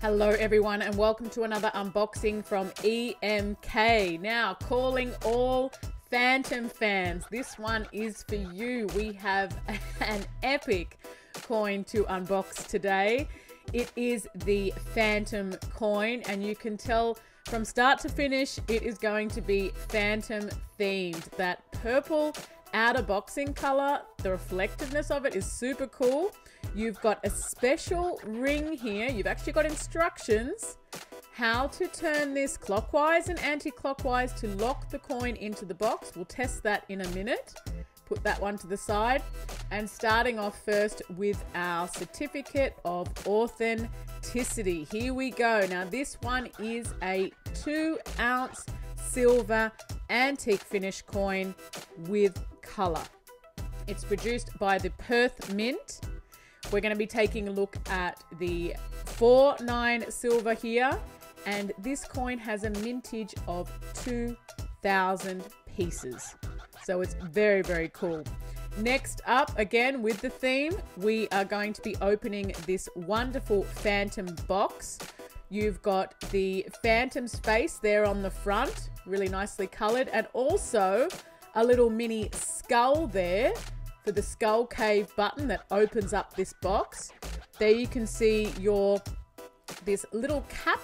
Hello everyone and welcome to another unboxing from EMK. Now calling all Phantom fans, this one is for you. We have an epic coin to unbox today. It is the Phantom coin and you can tell from start to finish it is going to be Phantom themed. That purple outer boxing color, the reflectiveness of it is super cool. You've got a special ring here. You've actually got instructions how to turn this clockwise and anti-clockwise to lock the coin into the box. We'll test that in a minute. Put that one to the side. And starting off first with our certificate of authenticity. Here we go. Now this one is a 2-ounce silver antique finish coin with color. It's produced by the Perth Mint. We're going to be taking a look at the 4.9 silver here, and this coin has a mintage of 2,000 pieces. So it's very, very cool. Next up, again with the theme, we are going to be opening this wonderful Phantom box. You've got the Phantom's face there on the front, really nicely colored, and also a little mini skull there for the skull cave button that opens up this box. There you can see this little cap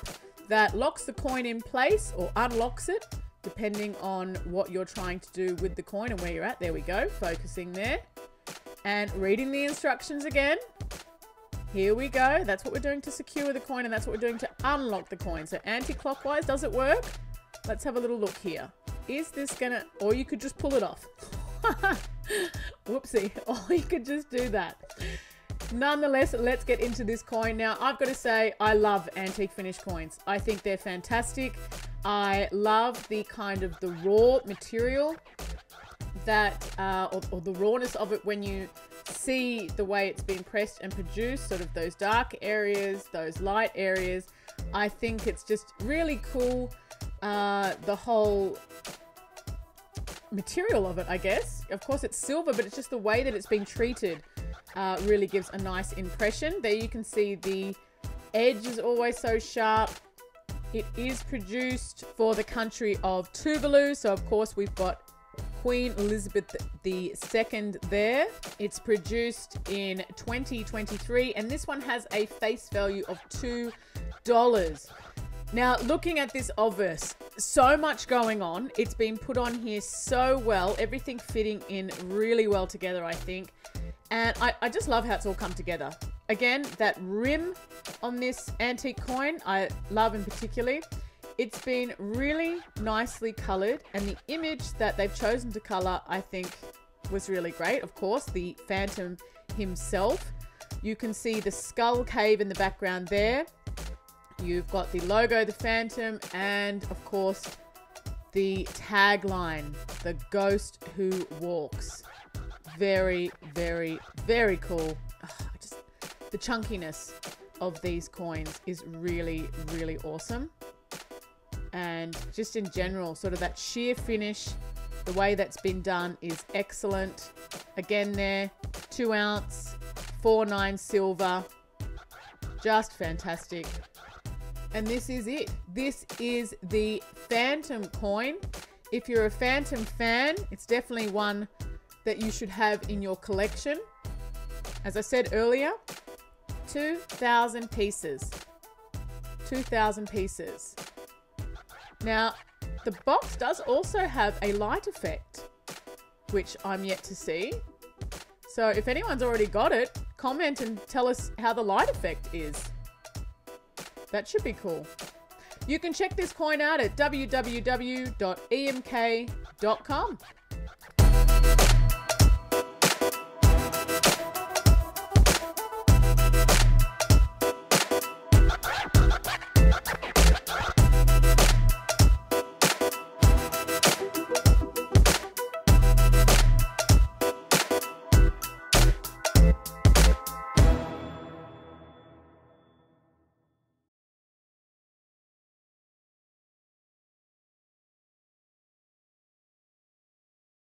that locks the coin in place or unlocks it depending on what you're trying to do with the coin and where you're at. There we go, focusing there. And reading the instructions again. Here we go. That's what we're doing to secure the coin and that's what we're doing to unlock the coin. So anti-clockwise, does it work? Let's have a little look here. Is this gonna, or you could just pull it off. Whoopsie, or you could just do that. Nonetheless, let's get into this coin. Now, I've got to say, I love antique finish coins. I think they're fantastic. I love the kind of the raw material that, or the rawness of it when you see the way it's been pressed and produced, sort of those dark areas, those light areas. I think it's just really cool. The whole material of it, I guess. Of course it's silver, but it's just the way that it's been treated really gives a nice impression. There you can see the edge is always so sharp. It is produced for the country of Tuvalu, so of course we've got Queen Elizabeth II there. It's produced in 2023 and this one has a face value of $2. Now, looking at this obverse, so much going on. It's been put on here so well. Everything fitting in really well together, I think. And I just love how it's all come together. Again, that rim on this antique coin, I love in particular. It's been really nicely colored. And the image that they've chosen to color, I think, was really great. Of course, the Phantom himself. You can see the skull cave in the background there. You've got the logo, the Phantom, and of course the tagline, the ghost who walks. Very, very, very cool. The chunkiness of these coins is really, really awesome. And just in general, sort of that sheer finish, the way that's been done is excellent. Again there, 2-ounce, 4.9 silver, just fantastic. And this is it. This is the Phantom coin. If you're a Phantom fan, it's definitely one that you should have in your collection. As I said earlier, 2,000 pieces. 2,000 pieces. Now, the box does also have a light effect, which I'm yet to see. So if anyone's already got it, comment and tell us how the light effect is. That should be cool. You can check this coin out at www.emk.com.